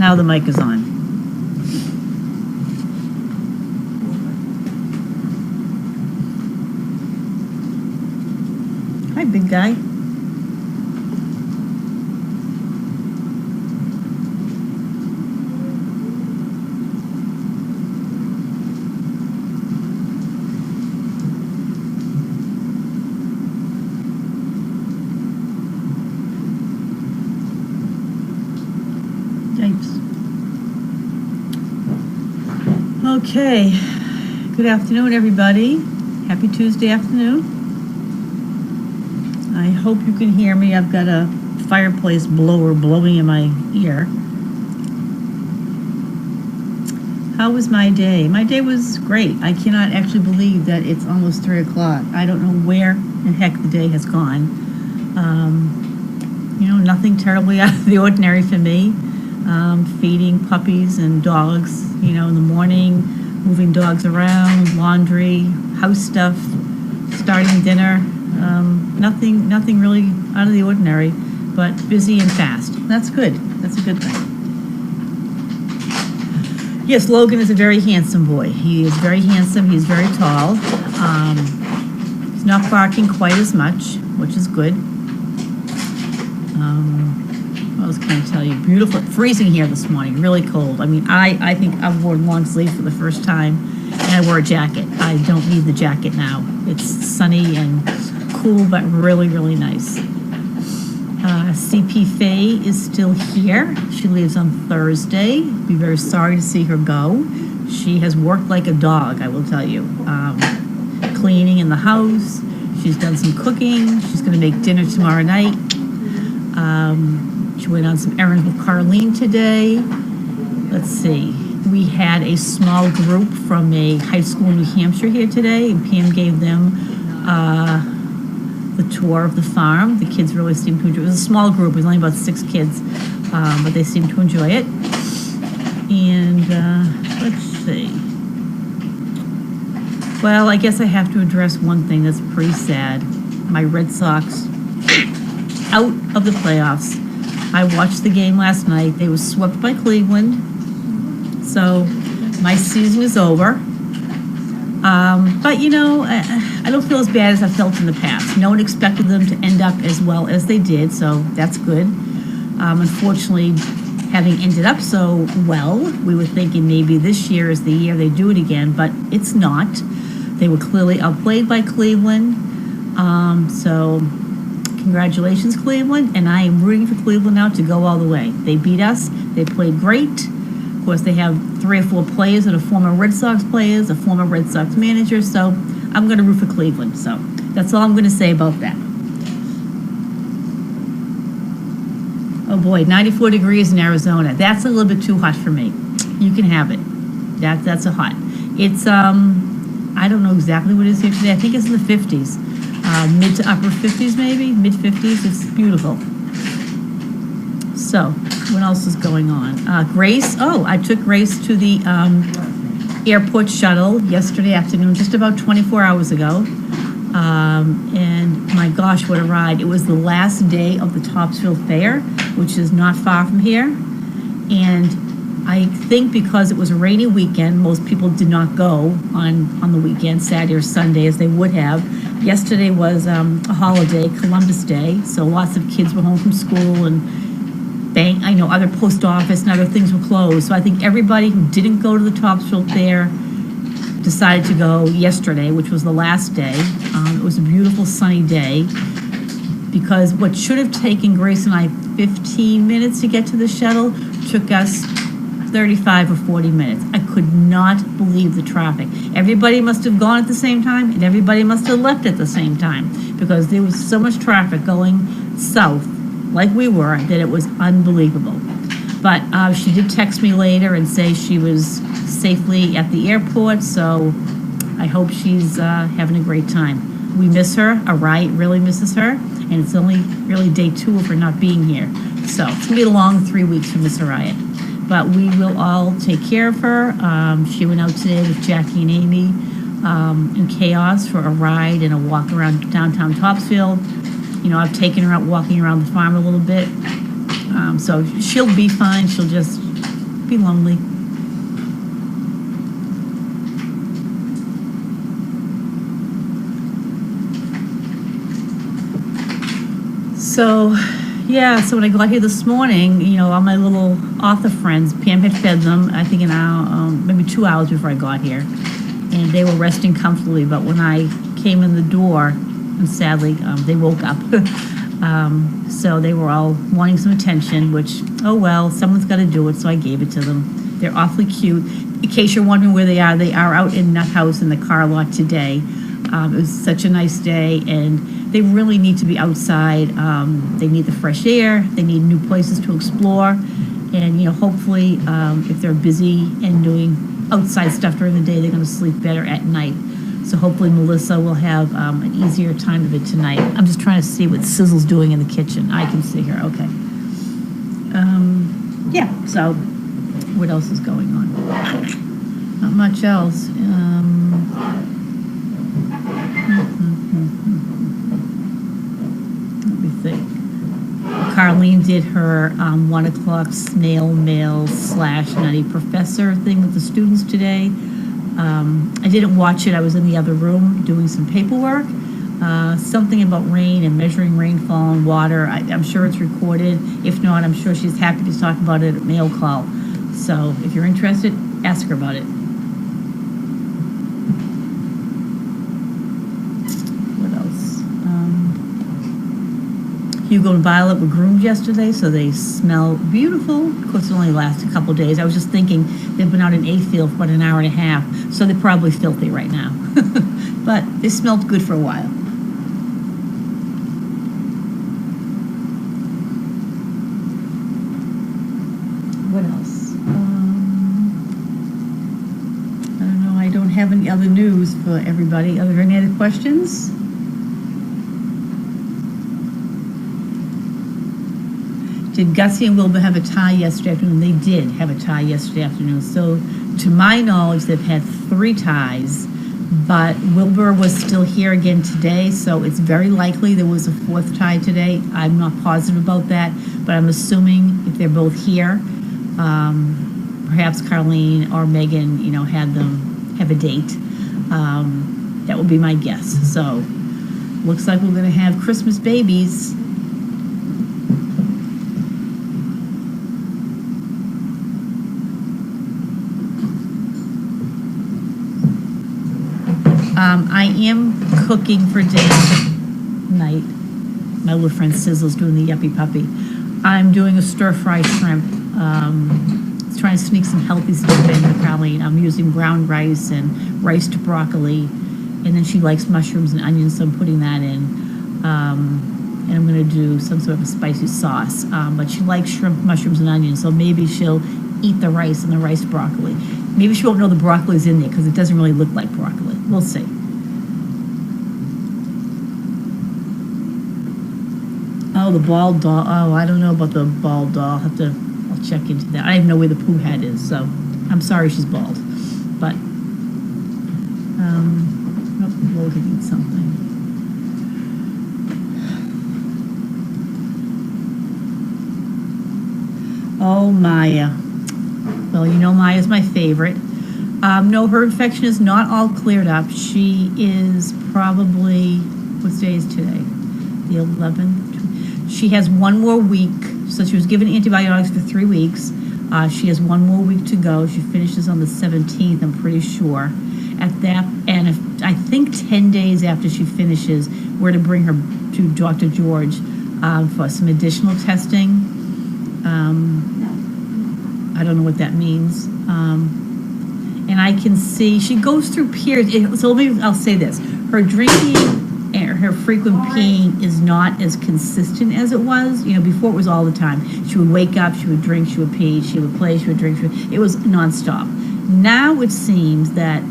Now the mic is on. Hi, big guy. Okay, good afternoon, everybody. Happy Tuesday afternoon. I hope you can hear me. I've got a fireplace blower blowing in my ear. How was my day? My day was great. I cannot actually believe that it's almost 3 o'clock. I don't know where in heck the day has gone. Nothing terribly out of the ordinary for me. Feeding puppies and dogs, in the morning, moving dogs around, laundry, house stuff, starting dinner. Nothing really out of the ordinary, but busy and fast. That's good. That's a good thing. Yes, Logan is a very handsome boy. He is very handsome. He's very tall. He's not barking quite as much, which is good. What else can I tell you? Beautiful. Freezing here this morning. Really cold. I mean, I think I've worn long sleeves for the first time, and I wore a jacket. I don't need the jacket now. It's sunny and cool, but really, really nice. CP Faye is still here. She leaves on Thursday. Be very sorry to see her go. She has worked like a dog, I will tell you. Cleaning in the house. She's done some cooking. She's going to make dinner tomorrow night. She went on some errands with Carlene today. Let's see. We had a small group from a high school in New Hampshire here today, and Pam gave them the tour of the farm. The kids really seemed to enjoy it. It was a small group. It was only about 6 kids, but they seemed to enjoy it. And let's see. Well, I guess I have to address one thing that's pretty sad. My Red Sox out of the playoffs. I watched the game last night. They were swept by Cleveland. So my season is over. But, I don't feel as bad as I felt in the past. No one expected them to end up as well as they did, so that's good. Unfortunately, having ended up so well, we were thinking maybe this year is the year they do it again, but it's not. They were clearly outplayed by Cleveland. So congratulations, Cleveland, and I am rooting for Cleveland now to go all the way. They beat us. They played great. Of course, they have 3 or 4 players that are former Red Sox players, a former Red Sox manager, so I'm going to root for Cleveland. So that's all I'm going to say about that. Oh boy, 94 degrees in Arizona. That's a little bit too hot for me. You can have it. That's a hot. It's, I don't know exactly what it is here today. I think it's in the 50s. Mid to upper 50s maybe, mid 50s. It's beautiful. So, what else is going on? Grace, I took Grace to the airport shuttle yesterday afternoon, just about 24 hours ago. And my gosh, what a ride. It was the last day of the Topsfield Fair, which is not far from here. And I think because it was a rainy weekend, most people did not go on the weekend, Saturday or Sunday, as they would have. Yesterday was a holiday, Columbus Day, so lots of kids were home from school, and other post office and other things were closed. So I think everybody who didn't go to the Topsfield Fair decided to go yesterday, which was the last day. It was a beautiful sunny day, because what should have taken Grace and I 15 minutes to get to the shuttle took us 35 or 40 minutes. I could not believe the traffic. Everybody must have gone at the same time, and everybody must have left at the same time, because there was so much traffic going south, like we were, that it was unbelievable. But she did text me later and say she was safely at the airport, so I hope she's having a great time. We miss her. Riot really misses her, and it's only really day 2 of her not being here. So it's going to be a long 3 weeks for Miss Riot. But we will all take care of her. She went out today with Jackie and Amy in Chaos for a ride and a walk around downtown Topsfield. I've taken her out walking around the farm a little bit. So she'll be fine. She'll just be lonely. So, yeah, so when I got here this morning, you know, all my little author friends, Pam had fed them, I think an hour, maybe 2 hours before I got here. And they were resting comfortably, but when I came in the door, and sadly, they woke up. So they were all wanting some attention, which, oh well, someone's got to do it, so I gave it to them. They're awfully cute. In case you're wondering where they are out in Nut House in the car lot today. It was such a nice day, and they really need to be outside. They need the fresh air. They need new places to explore. And, you know, hopefully, if they're busy and doing outside stuff during the day, they're going to sleep better at night. So hopefully Melissa will have an easier time of it tonight. I'm just trying to see what Sizzle's doing in the kitchen. I can see her, okay. Yeah, so what else is going on? Not much else. Let me think. Carlene did her 1 o'clock snail mail / nutty professor thing with the students today. I didn't watch it. I was in the other room doing some paperwork. Something about rain and measuring rainfall and water. I'm sure it's recorded. If not, I'm sure she's happy to talk about it at mail call. So if you're interested, ask her about it. What else? Hugo and Violet were groomed yesterday, so they smell beautiful. Of course, it only lasts a couple days. I was just thinking they've been out in Ayfield for about an hour and a half, so they're probably filthy right now. But they smelled good for a while. What else? I don't know. I don't have any other news for everybody. Are there any other questions? Did Gussie and Wilbur have a tie yesterday afternoon? They did have a tie yesterday afternoon. So, to my knowledge, they've had 3 ties, but Wilbur was still here again today, so it's very likely there was a 4th tie today. I'm not positive about that, but I'm assuming if they're both here, perhaps Carlene or Megan, you know, had them have a date. That would be my guess. So, looks like we're going to have Christmas babies. I am cooking for dinner tonight. My little friend Sizzle's doing the yuppie puppy. I'm doing a stir-fry shrimp. Trying to sneak some healthy stuff in for Colleen. I'm using brown rice and riced broccoli, and then she likes mushrooms and onions, so I'm putting that in. And I'm going to do some sort of a spicy sauce. But she likes shrimp, mushrooms, and onions, so maybe she'll eat the rice and the riced broccoli. Maybe she won't know the broccoli's in there because it doesn't really look like broccoli. We'll see. Oh, the bald doll. Oh, I don't know about the bald doll. I'll check into that. I don't even know where the poo head is, so I'm sorry she's bald. But, loading something. Oh, Maya. Well, you know Maya's my favorite. No, her infection is not all cleared up. She is probably, what day is today? The 11th. She has 1 more week. So she was given antibiotics for 3 weeks. She has 1 more week to go. She finishes on the 17th, I'm pretty sure. At that, and I think 10 days after she finishes, we're to bring her to Dr. George for some additional testing. I don't know what that means. And I can see she goes through periods. So I'll say this: her drinking and her frequent peeing is not as consistent as it was. You know, before it was all the time. She would wake up, she would drink, she would pee, she would play, she would drink. It was nonstop. Now it seems that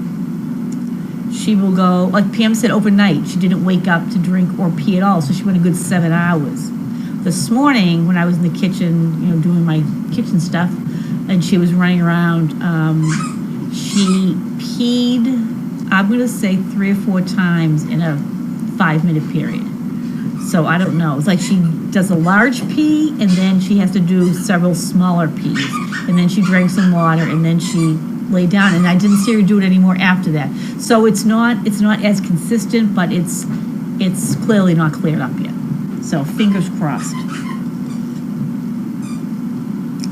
she will go, like Pam said, overnight. She didn't wake up to drink or pee at all, so she went a good 7 hours. This morning, when I was in the kitchen, you know, doing my kitchen stuff, and she was running around, she peed, I'm going to say 3 or 4 times in a 5-minute period. So I don't know. It's like she does a large pea, and then she has to do several smaller peas. And then she drank some water, and then she lay down. And I didn't see her do it anymore after that. So it's not as consistent, but it's clearly not cleared up yet. So fingers crossed.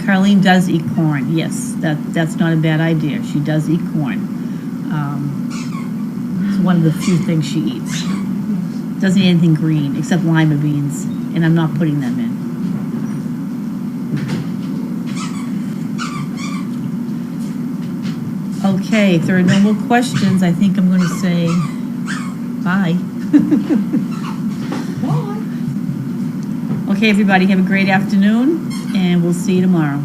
Carlene does eat corn. Yes, that's not a bad idea. She does eat corn. It's one of the few things she eats. Doesn't eat anything green except lima beans, and I'm not putting them in. Okay, if there are no more questions, I think I'm going to say bye. Okay, everybody, have a great afternoon, and we'll see you tomorrow.